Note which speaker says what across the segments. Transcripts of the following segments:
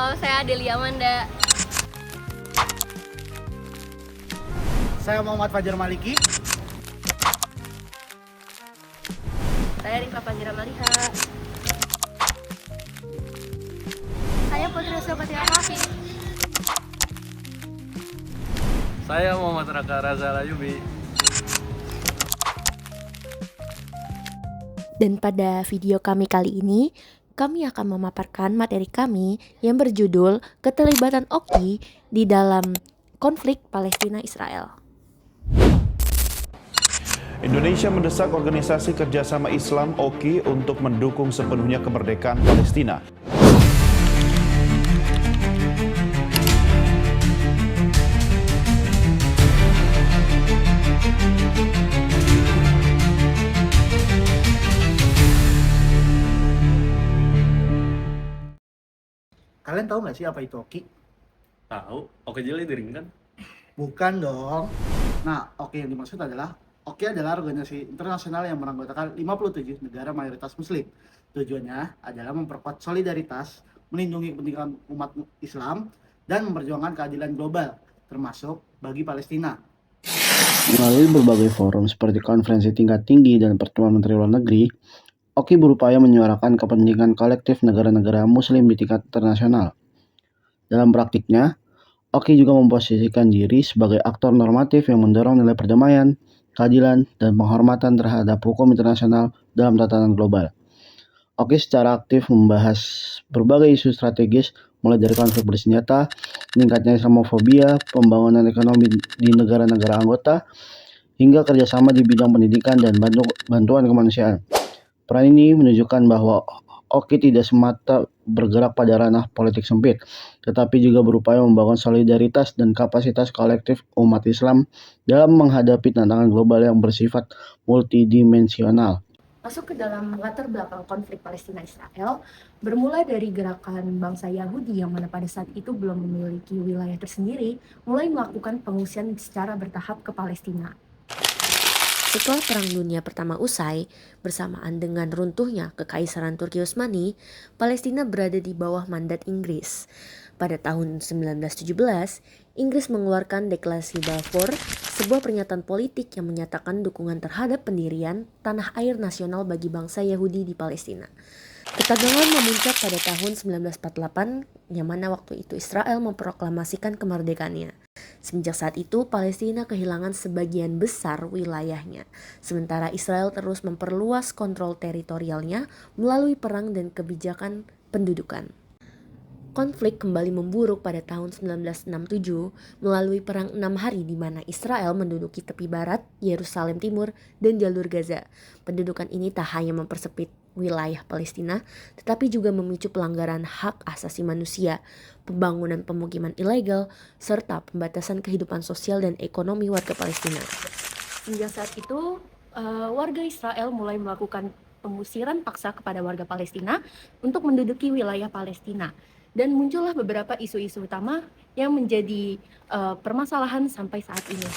Speaker 1: Halo, saya Adelia Amanda.
Speaker 2: Saya Muhammad Fajar Maliki.
Speaker 1: Saya Rifka Fajira Maliha. Saya Putri Sulfatira Kafi.
Speaker 3: Saya Muhammad Raka Raza Layubi.
Speaker 4: Dan pada video kami kali ini, kami akan memaparkan materi kami yang berjudul Keterlibatan Oki di dalam konflik Palestina-Israel.
Speaker 5: Indonesia mendesak Organisasi Kerjasama Islam (OKI) untuk mendukung sepenuhnya kemerdekaan Palestina.
Speaker 2: Kalian tahu nggak sih apa itu OKI?
Speaker 3: Tahu, oke jeli dering kan?
Speaker 2: Bukan dong. Nah, OKI yang dimaksud adalah OKI adalah organisasi internasional yang beranggotakan 57 negara mayoritas muslim. Tujuannya adalah memperkuat solidaritas, melindungi kepentingan umat Islam, dan memperjuangkan keadilan global, termasuk bagi Palestina.
Speaker 6: Melalui berbagai forum seperti konferensi tingkat tinggi dan pertemuan menteri luar negeri, OKI berupaya menyuarakan kepentingan kolektif negara-negara muslim di tingkat internasional. Dalam praktiknya, OKI juga memposisikan diri sebagai aktor normatif yang mendorong nilai perdamaian, keadilan, dan penghormatan terhadap hukum internasional dalam tatanan global. OKI secara aktif membahas berbagai isu strategis mulai dari konflik bersenjata, meningkatnya Islamofobia, pembangunan ekonomi di negara-negara anggota, hingga kerjasama di bidang pendidikan dan bantuan kemanusiaan. Peran ini menunjukkan bahwa OKI tidak semata bergerak pada ranah politik sempit, tetapi juga berupaya membangun solidaritas dan kapasitas kolektif umat Islam dalam menghadapi tantangan global yang bersifat multidimensional.
Speaker 4: Masuk ke dalam latar belakang konflik Palestina-Israel, bermula dari gerakan bangsa Yahudi yang mana pada saat itu belum memiliki wilayah tersendiri, mulai melakukan pengungsian secara bertahap ke Palestina. Setelah Perang Dunia Pertama usai, bersamaan dengan runtuhnya Kekaisaran Turki Utsmani, Palestina berada di bawah mandat Inggris. Pada tahun 1917, Inggris mengeluarkan Deklarasi Balfour, sebuah pernyataan politik yang menyatakan dukungan terhadap pendirian tanah air nasional bagi bangsa Yahudi di Palestina. Ketegangan memuncak pada tahun 1948, yang mana waktu itu Israel memproklamasikan kemerdekaannya. Semenjak saat itu, Palestina kehilangan sebagian besar wilayahnya, sementara Israel terus memperluas kontrol teritorialnya melalui perang dan kebijakan pendudukan. Konflik kembali memburuk pada tahun 1967 melalui Perang 6 Hari di mana Israel menduduki tepi barat, Yerusalem Timur, dan jalur Gaza. Pendudukan ini tak hanya mempersempit wilayah Palestina, tetapi juga memicu pelanggaran hak asasi manusia, pembangunan pemukiman ilegal, serta pembatasan kehidupan sosial dan ekonomi warga Palestina. Sejak saat itu, warga Israel mulai melakukan pengusiran paksa kepada warga Palestina untuk menduduki wilayah Palestina. Dan muncullah beberapa isu-isu utama yang menjadi permasalahan sampai saat ini.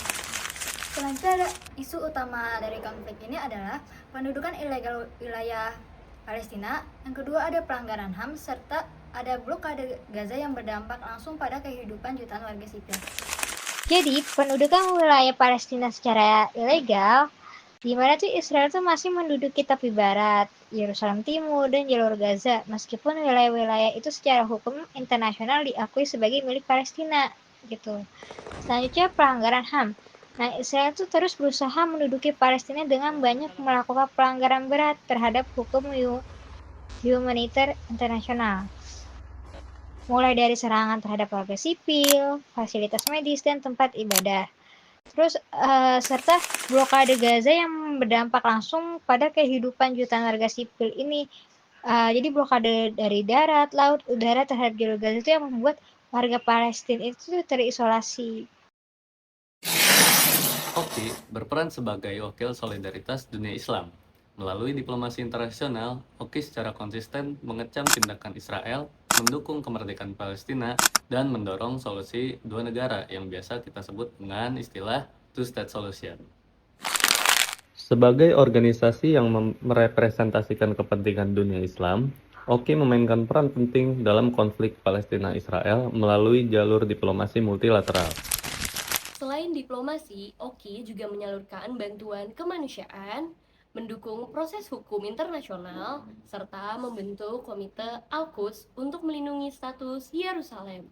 Speaker 7: Selanjutnya, isu utama dari konflik ini adalah pendudukan ilegal wilayah Palestina. Yang kedua ada pelanggaran HAM, serta ada blokade Gaza yang berdampak langsung pada kehidupan jutaan warga sipil.
Speaker 8: Jadi, pendudukan wilayah Palestina secara ilegal, di mana tuh Israel tuh masih menduduki tepi barat, Yerusalem Timur, dan jalur Gaza, meskipun wilayah-wilayah itu secara hukum internasional diakui sebagai milik Palestina, gitu. Selanjutnya, pelanggaran HAM. Nah, Israel tuh terus berusaha menduduki Palestina dengan banyak melakukan pelanggaran berat terhadap hukum humaniter internasional. Mulai dari serangan terhadap warga sipil, fasilitas medis, dan tempat ibadah. Terus serta blokade Gaza yang berdampak langsung pada kehidupan jutaan warga sipil ini. Jadi blokade dari darat, laut, udara terhadap jalur Gaza itu yang membuat warga Palestina itu terisolasi.
Speaker 3: OKI berperan sebagai wakil solidaritas dunia Islam. Melalui diplomasi internasional, OKI secara konsisten mengecam tindakan Israel, mendukung kemerdekaan Palestina, dan mendorong solusi dua negara yang biasa kita sebut dengan istilah two-state solution. Sebagai organisasi yang merepresentasikan kepentingan dunia Islam, Oki memainkan peran penting dalam konflik Palestina-Israel melalui jalur diplomasi multilateral.
Speaker 1: Selain diplomasi, Oki juga menyalurkan bantuan kemanusiaan, mendukung proses hukum internasional, serta membentuk Komite Al-Quds untuk melindungi status Yerusalem.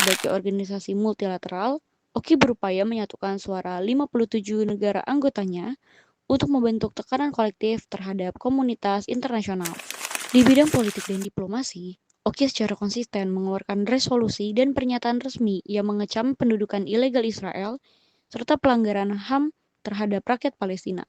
Speaker 9: Sebagai organisasi multilateral, Oki berupaya menyatukan suara 57 negara anggotanya untuk membentuk tekanan kolektif terhadap komunitas internasional. Di bidang politik dan diplomasi, Oki secara konsisten mengeluarkan resolusi dan pernyataan resmi yang mengecam pendudukan ilegal Israel serta pelanggaran HAM terhadap rakyat Palestina.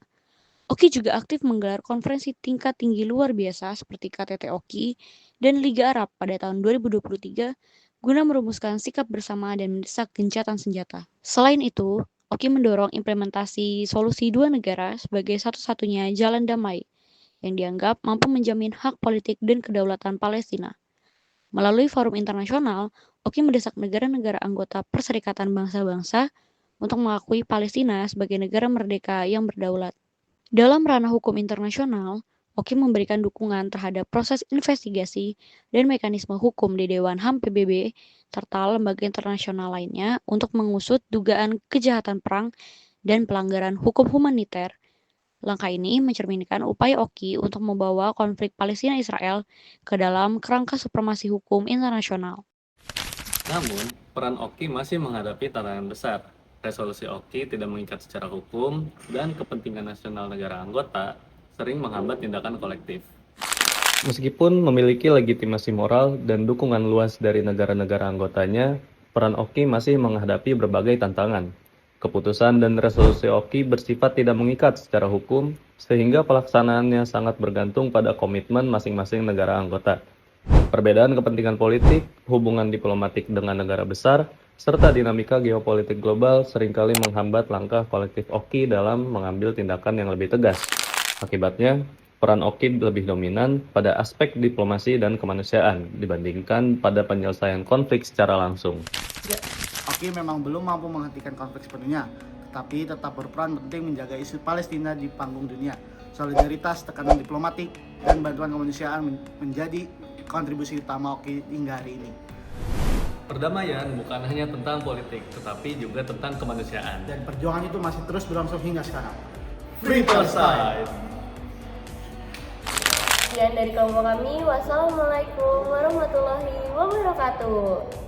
Speaker 9: Oki juga aktif menggelar konferensi tingkat tinggi luar biasa seperti KTT Oki dan Liga Arab pada tahun 2023 guna merumuskan sikap bersama dan mendesak gencatan senjata. Selain itu, Oki mendorong implementasi solusi dua negara sebagai satu-satunya jalan damai yang dianggap mampu menjamin hak politik dan kedaulatan Palestina. Melalui forum internasional, Oki mendesak negara-negara anggota Perserikatan Bangsa-Bangsa untuk mengakui Palestina sebagai negara merdeka yang berdaulat. Dalam ranah hukum internasional, Oki memberikan dukungan terhadap proses investigasi dan mekanisme hukum di Dewan HAM PBB serta lembaga internasional lainnya untuk mengusut dugaan kejahatan perang dan pelanggaran hukum humaniter. Langkah ini mencerminkan upaya Oki untuk membawa konflik Palestina-Israel ke dalam kerangka supremasi hukum internasional.
Speaker 3: Namun, peran Oki masih menghadapi tantangan besar. Resolusi Oki tidak mengikat secara hukum dan kepentingan nasional negara anggota sering menghambat tindakan kolektif. Meskipun memiliki legitimasi moral dan dukungan luas dari negara-negara anggotanya, peran Oki masih menghadapi berbagai tantangan. Keputusan dan resolusi Oki bersifat tidak mengikat secara hukum, sehingga pelaksanaannya sangat bergantung pada komitmen masing-masing negara anggota. Perbedaan kepentingan politik, hubungan diplomatik dengan negara besar, serta dinamika geopolitik global seringkali menghambat langkah kolektif Oki dalam mengambil tindakan yang lebih tegas. Akibatnya, peran Oki lebih dominan pada aspek diplomasi dan kemanusiaan dibandingkan pada penyelesaian konflik secara langsung.
Speaker 2: Oki memang belum mampu menghentikan konflik sepenuhnya, tetapi tetap berperan penting menjaga isu Palestina di panggung dunia. Solidaritas, tekanan diplomatik, dan bantuan kemanusiaan menjadi kontribusi utama Oki hingga hari ini.
Speaker 3: Perdamaian bukan hanya tentang politik, tetapi juga tentang kemanusiaan.
Speaker 2: Dan perjuangan itu masih terus berlangsung hingga sekarang.
Speaker 3: Free Palestine!
Speaker 1: Sekian dari kelompok kami, wassalamualaikum warahmatullahi wabarakatuh.